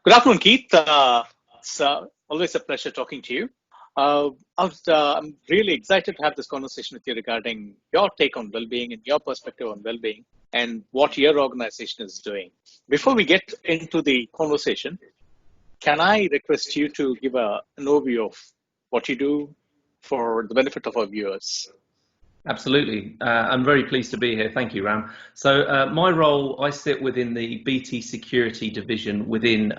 Good afternoon, Keith. It's always a pleasure talking to you. I'm really excited to have this conversation with you regarding your take on well-being and your perspective on well-being and what your organization is doing. Before we get into the conversation, can I request you to give an overview of what you do for the benefit of our viewers? Absolutely. I'm very pleased to be here. Thank you, Ram. So my role, I sit within the BT security division within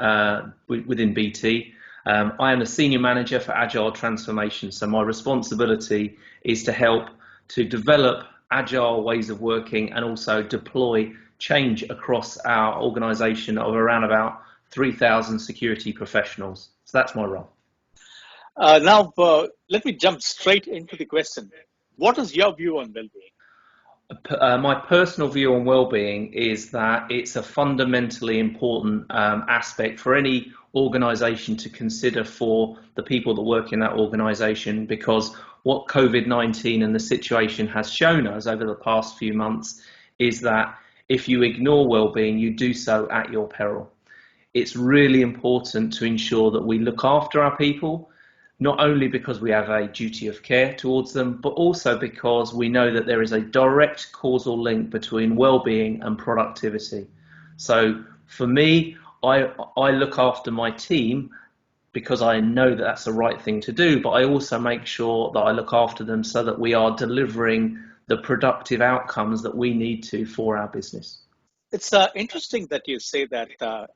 BT. I am a senior manager for agile transformation. So my responsibility is to help to develop agile ways of working and also deploy change across our organization of around about 3,000 security professionals. So that's my role. Now, let me jump straight into the question. What is your view on well-being? My personal view on well-being is that it's a fundamentally important aspect for any organisation to consider for the people that work in that organisation, because what COVID-19 and the situation has shown us over the past few months is that if you ignore well-being, you do so at your peril. It's really important to ensure that we look after our people, not only because we have a duty of care towards them, but also because we know that there is a direct causal link between well-being and productivity. So for me, I look after my team because I know that that's the right thing to do, but I also make sure that I look after them so that we are delivering the productive outcomes that we need to for our business. It's interesting that you say that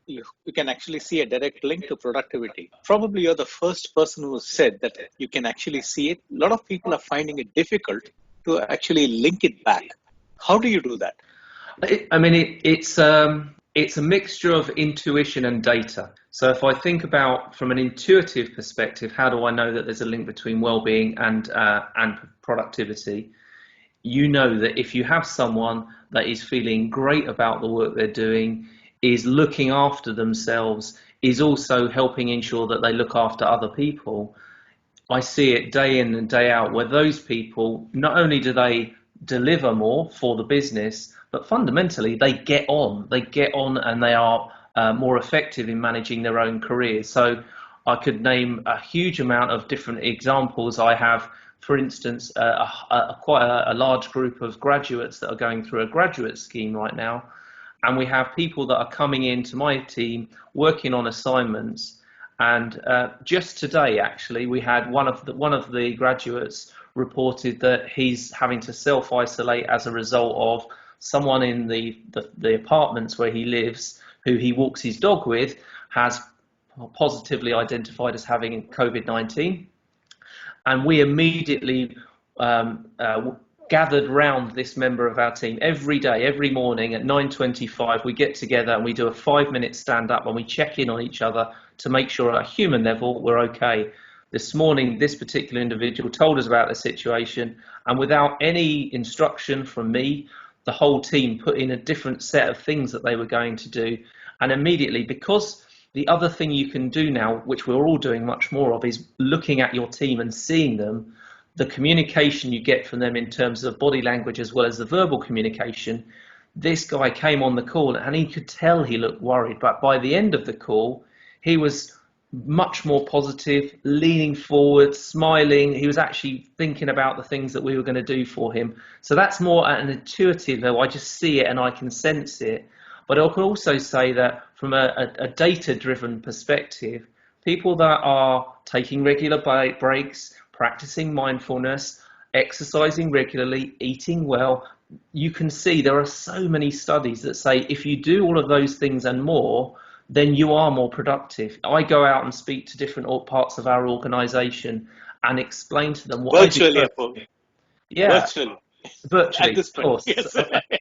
you can actually see a direct link to productivity. Probably you're the first person who said that you can actually see it. A lot of people are finding it difficult to actually link it back. How do you do that? It's a mixture of intuition and data. So if I think about from an intuitive perspective, how do I know that there's a link between well-being and productivity? You know that if you have someone that is feeling great about the work they're doing, is looking after themselves, is also helping ensure that they look after other people, I see it day in and day out where those people, not only do they deliver more for the business, but fundamentally they get on and they are more effective in managing their own careers. So I could name a huge amount of different examples. I have, for instance, quite a large group of graduates that are going through a graduate scheme right now, and we have people that are coming into my team working on assignments. And just today, actually, we had one of the graduates reported that he's having to self-isolate as a result of someone in the apartments where he lives, who he walks his dog with, has positively identified as having COVID-19. And we immediately gathered round this member of our team every day, every morning at 9:25. We get together and we do a 5-minute stand up and we check in on each other to make sure at a human level we're okay. This morning, this particular individual told us about the situation, and without any instruction from me, the whole team put in a different set of things that they were going to do. And immediately, because the other thing you can do now, which we're all doing much more of, is looking at your team and seeing them, the communication you get from them in terms of body language as well as the verbal communication. This guy came on the call and he could tell he looked worried, but by the end of the call, he was much more positive, leaning forward, smiling. He was actually thinking about the things that we were going to do for him. So that's more at an intuitive level. I just see it and I can sense it. But I can also say that from a data-driven perspective, people that are taking regular breaks, practicing mindfulness, exercising regularly, eating well, you can see there are so many studies that say if you do all of those things and more, then you are more productive. I go out and speak to different parts of our organisation and explain to them what virtually, I do. Yeah. Virtually, of course. Yes.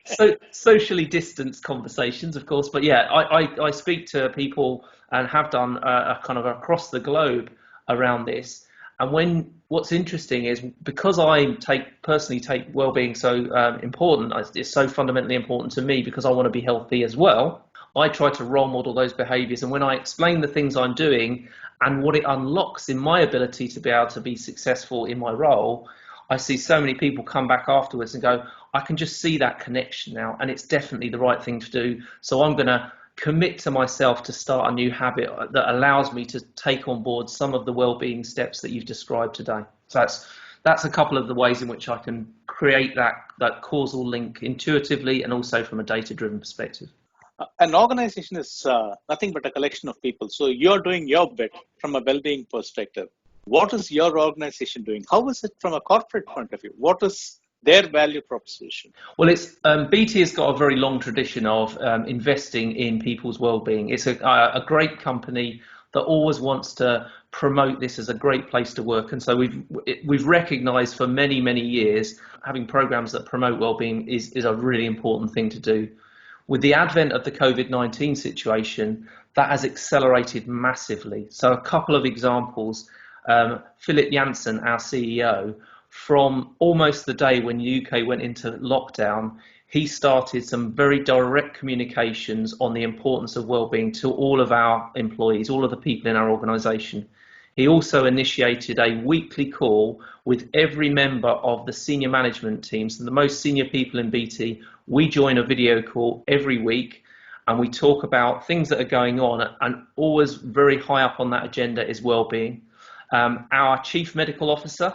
So socially distanced conversations, of course, but yeah, I speak to people and have done a kind of across the globe around this. And what's interesting is because I personally take well-being so important, it's so fundamentally important to me because I want to be healthy as well. I try to role model those behaviours, and when I explain the things I'm doing and what it unlocks in my ability to be able to be successful in my role, I see so many people come back afterwards and go, I can just see that connection now, and it's definitely the right thing to do. So I'm going to commit to myself to start a new habit that allows me to take on board some of the well-being steps that you've described today. So that's a couple of the ways in which I can create that causal link intuitively and also from a data-driven perspective. An organization is nothing but a collection of people. So you're doing your bit from a well-being perspective. What is your organization doing? How is it from a corporate point of view? What is their value proposition? Well, it's BT has got a very long tradition of investing in people's well-being. It's a great company that always wants to promote this as a great place to work, and so we've recognised for many years having programs that promote well-being is a really important thing to do. With the advent of the COVID-19 situation, that has accelerated massively. So a couple of examples. Philip Janssen, our CEO, from almost the day when the UK went into lockdown, he started some very direct communications on the importance of well-being to all of our employees, all of the people in our organisation. He also initiated a weekly call with every member of the senior management team. So the most senior people in BT, we join a video call every week and we talk about things that are going on, and always very high up on that agenda is well-being. Our Chief Medical Officer,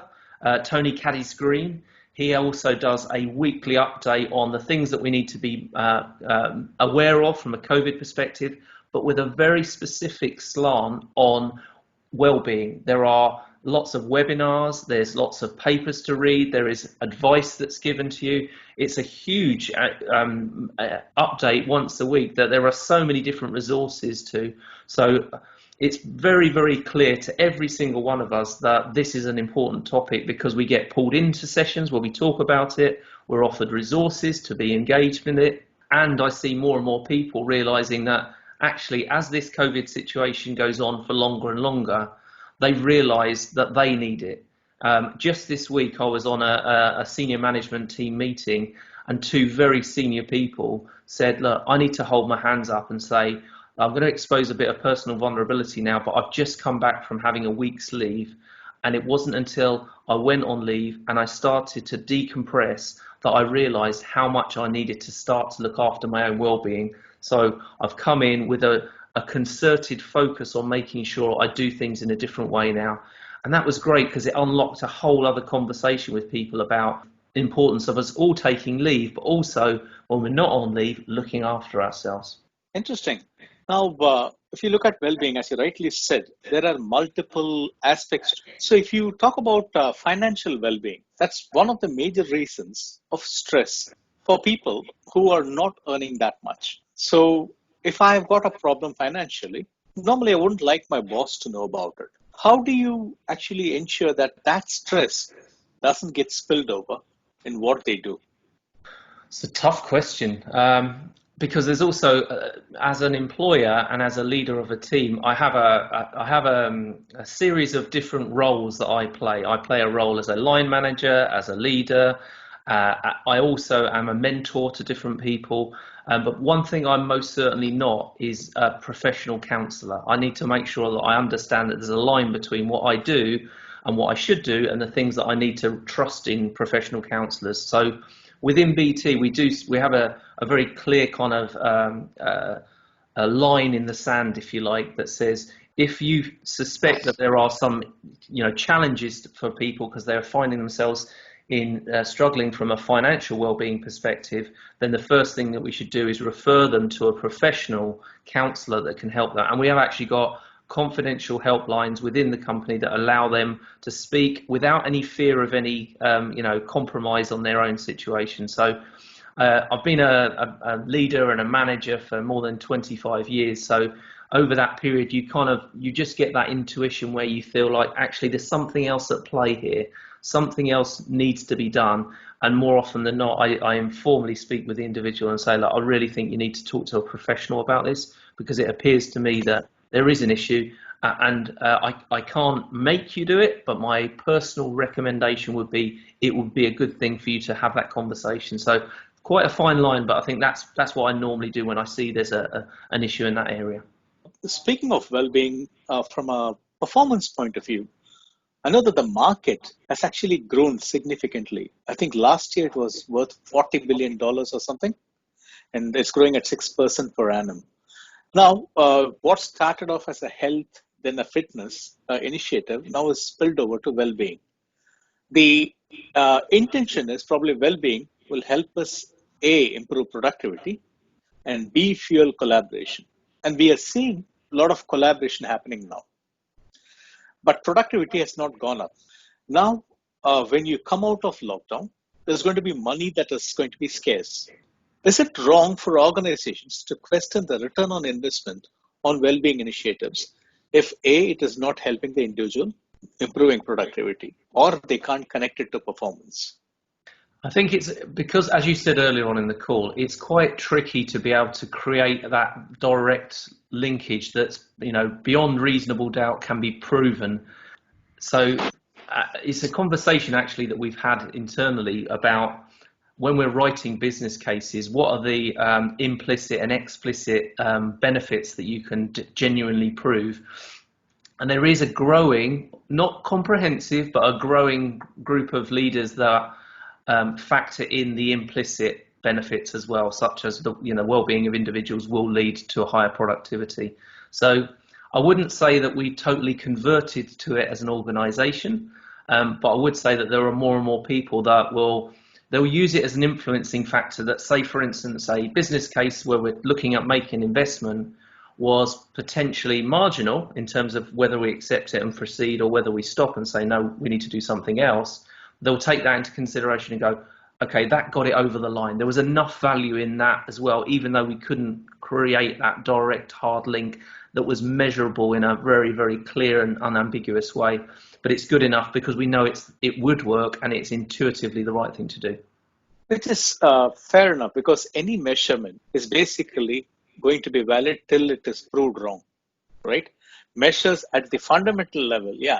Tony Caddis-Green, he also does a weekly update on the things that we need to be aware of from a COVID perspective, but with a very specific slant on well-being. There are lots of webinars, there's lots of papers to read, there is advice that's given to you. It's a huge update once a week that there are so many different resources to. So it's very clear to every single one of us that this is an important topic, because we get pulled into sessions where we talk about it, we're offered resources to be engaged in it, and I see more and more people realising that actually, as this COVID situation goes on for longer and longer, they realise that they need it. Just this week, I was on a senior management team meeting, and two very senior people said, look, I need to hold my hands up and say, I'm going to expose a bit of personal vulnerability now, but I've just come back from having a week's leave. And it wasn't until I went on leave and I started to decompress that I realised how much I needed to start to look after my own well-being. So I've come in with a concerted focus on making sure I do things in a different way now. And that was great because it unlocked a whole other conversation with people about the importance of us all taking leave, but also when we're not on leave, looking after ourselves. Interesting. Now, if you look at well-being, as you rightly said, there are multiple aspects. So if you talk about financial well-being, that's one of the major reasons of stress for people who are not earning that much. So if I've got a problem financially, normally I wouldn't like my boss to know about it. How do you actually ensure that that stress doesn't get spilled over in what they do? It's a tough question. Because there's also, as an employer and as a leader of a team, I have a series of different roles that I play. I play a role as a line manager, as a leader. I also am a mentor to different people. But one thing I'm most certainly not is a professional counsellor. I need to make sure that I understand that there's a line between what I do and what I should do and the things that I need to trust in professional counsellors. So within BT, we have a very clear kind of a line in the sand, if you like, that says if you suspect that there are some challenges for people because they're finding themselves in struggling from a financial well-being perspective, then the first thing that we should do is refer them to a professional counsellor that can help that. And we have actually got confidential helplines within the company that allow them to speak without any fear of any compromise on their own situation. So I've been a leader and a manager for more than 25 years. So over that period, you just get that intuition where you feel like actually there's something else at play here. Something else needs to be done. And more often than not, I informally speak with the individual and say, look, I really think you need to talk to a professional about this, because it appears to me that there is an issue, and I can't make you do it, but my personal recommendation would be it would be a good thing for you to have that conversation. So quite a fine line, but I think that's what I normally do when I see there's an issue in that area. Speaking of well-being, from a performance point of view, I know that the market has actually grown significantly. I think last year it was worth $40 billion or something, and it's growing at 6% per annum. Now, what started off as a health, then a fitness initiative, now is spilled over to well-being. The intention is probably well-being will help us A, improve productivity, and B, fuel collaboration. And we are seeing a lot of collaboration happening now. But productivity has not gone up. Now, when you come out of lockdown, there's going to be money that is going to be scarce. Is it wrong for organizations to question the return on investment on well-being initiatives if A, it is not helping the individual, improving productivity, or they can't connect it to performance? I think it's because, as you said earlier on in the call, it's quite tricky to be able to create that direct linkage that's, beyond reasonable doubt can be proven. So it's a conversation actually that we've had internally about when we're writing business cases, what are the implicit and explicit benefits that you can genuinely prove? And there is a growing, not comprehensive, but a growing group of leaders that factor in the implicit benefits as well, such as the well-being of individuals will lead to a higher productivity. So I wouldn't say that we totally converted to it as an organisation, but I would say that there are more and more people that they'll use it as an influencing factor. That, say, for instance, a business case where we're looking at making investment was potentially marginal in terms of whether we accept it and proceed or whether we stop and say, no, we need to do something else. They'll take that into consideration and go, okay, that got it over the line. There was enough value in that as well, even though we couldn't create that direct hard link that was measurable in a very, very clear and unambiguous way. But it's good enough because we know it would work and it's intuitively the right thing to do. Which is fair enough, because any measurement is basically going to be valid till it is proved wrong, right? Measures at the fundamental level, yeah.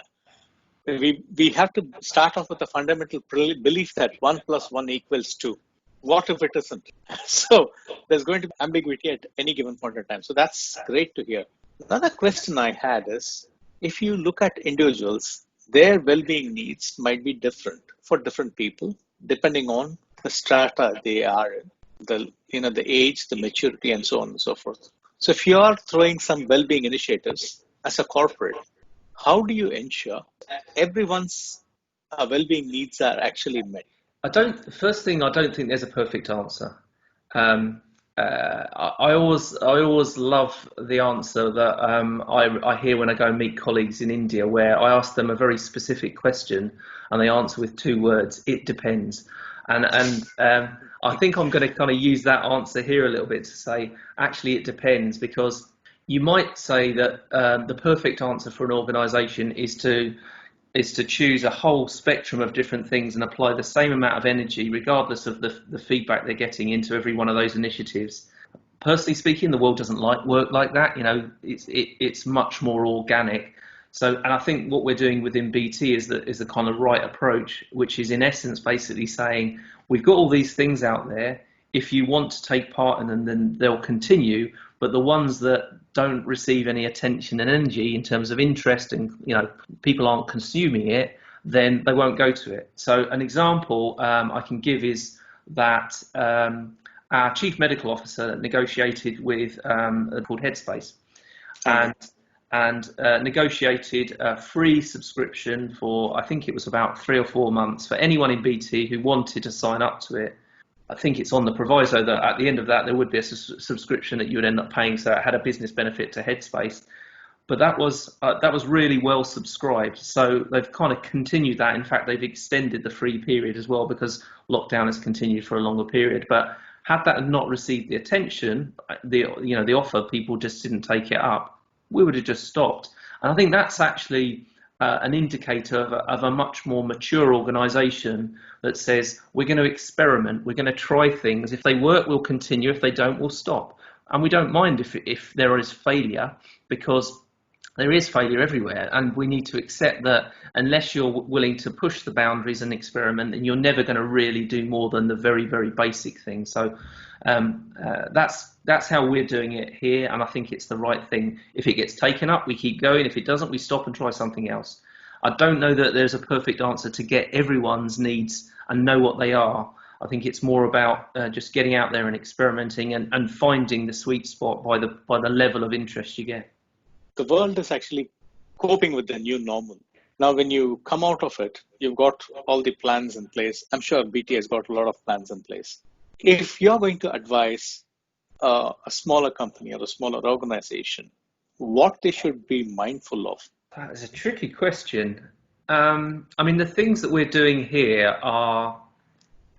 We have to start off with the fundamental belief that 1 + 1 = 2. What if it isn't? So there's going to be ambiguity at any given point in time. So that's great to hear. Another question I had is, if you look at individuals, their well-being needs might be different for different people, depending on the strata they are in, the age, the maturity, and so on and so forth. So if you are throwing some well-being initiatives as a corporate, how do you ensure everyone's well-being needs are actually met? First thing, I don't think there's a perfect answer. I always love the answer that I hear when I go and meet colleagues in India, where I ask them a very specific question and they answer with 2 words: it depends. And I think I'm going to kind of use that answer here a little bit to say, actually, it depends, because you might say that the perfect answer for an organisation is to choose a whole spectrum of different things and apply the same amount of energy, regardless of the feedback they're getting, into every one of those initiatives. Personally speaking, the world doesn't work like that. It's much more organic. So, and I think what we're doing within BT is the kind of right approach, which is in essence basically saying, we've got all these things out there. If you want to take part in them, then they'll continue. But the ones that don't receive any attention and energy in terms of interest, and people aren't consuming it, then they won't go to it. So an example I can give is that our chief medical officer negotiated with called Headspace, and negotiated a free subscription for, I think it was about 3 or 4 months, for anyone in BT who wanted to sign up to it. I think it's on the proviso that at the end of that there would be a subscription that you would end up paying, so it had a business benefit to Headspace. But that was really well subscribed, so they've kind of continued that. In fact, they've extended the free period as well, because lockdown has continued for a longer period. But had that not received the attention, the offer, people just didn't take it up, we would have just stopped. And I think that's actually an indicator of a much more mature organisation that says, we're going to experiment, we're going to try things. If they work, we'll continue. If they don't, we'll stop. And we don't mind if there is failure, because there is failure everywhere, and we need to accept that unless you're willing to push the boundaries and experiment, then you're never going to really do more than the very, very basic thing. So that's how we're doing it here, and I think it's the right thing. If it gets taken up, we keep going. If it doesn't, we stop and try something else. I don't know that there's a perfect answer to get everyone's needs and know what they are. I think it's more about just getting out there and experimenting and finding the sweet spot by the level of interest you get. The world is actually coping with the new normal. Now, when you come out of it, you've got all the plans in place. I'm sure BT has got a lot of plans in place. If you're going to advise a smaller company or a smaller organization, what they should be mindful of? That is a tricky question. I mean, the things that we're doing here are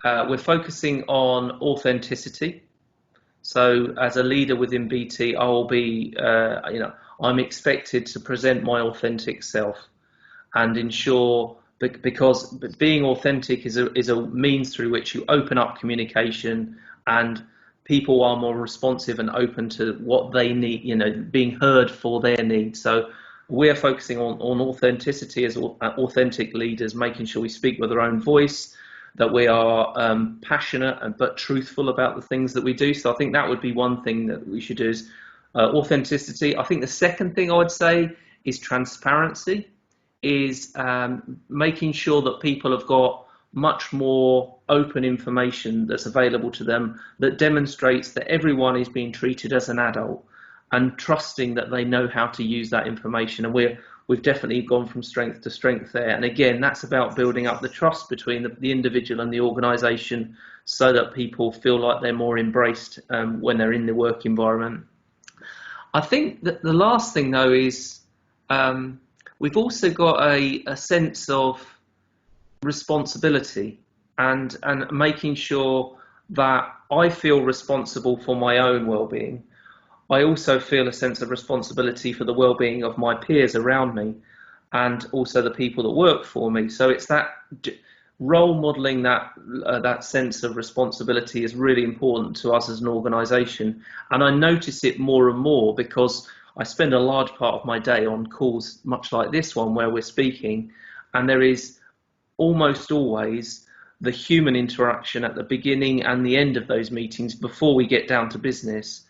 we're focusing on authenticity. So as a leader within BT, I'll be, I'm expected to present my authentic self and ensure, because being authentic is a means through which you open up communication, and people are more responsive and open to what they need, being heard for their needs. So we're focusing on authenticity as authentic leaders, making sure we speak with our own voice, that we are passionate but truthful about the things that we do. So I think that would be one thing that we should do, is authenticity. I think the second thing I would say is transparency, is making sure that people have got much more open information that's available to them that demonstrates that everyone is being treated as an adult, and trusting that they know how to use that information. And we've definitely gone from strength to strength there. And again, that's about building up the trust between the individual and the organisation, so that people feel like they're more embraced when they're in the work environment. I think that the last thing, though, is we've also got a sense of responsibility and making sure that I feel responsible for my own well-being. I also feel a sense of responsibility for the well-being of my peers around me, and also the people that work for me. So it's that role modelling, that sense of responsibility is really important to us as an organisation. And I notice it more and more because I spend a large part of my day on calls much like this one where we're speaking, and there is almost always the human interaction at the beginning and the end of those meetings before we get down to business.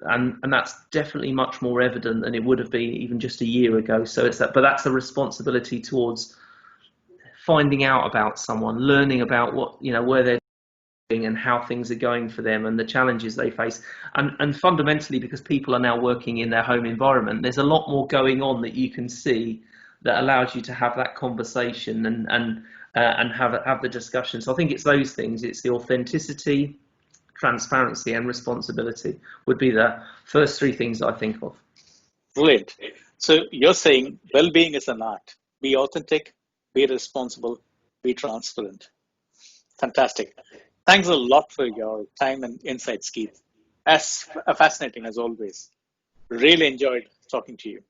And that's definitely much more evident than it would have been even just a year ago. So it's that, but that's a responsibility towards finding out about someone, learning about where they're doing and how things are going for them and the challenges they face. And fundamentally, because people are now working in their home environment, there's a lot more going on that you can see that allows you to have that conversation and have the discussion. So I think it's those things. It's the authenticity, transparency and responsibility would be the first three things I think of. Brilliant. So you're saying well-being is an art. Be authentic, be responsible, be transparent. Fantastic. Thanks a lot for your time and insights, Keith. As fascinating as always. Really enjoyed talking to you.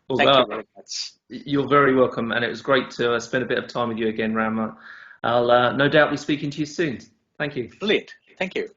Well, Thank you very much. You're very welcome, and it was great to spend a bit of time with you again, Ram. I'll no doubt be speaking to you soon. Thank you. Brilliant. Thank you.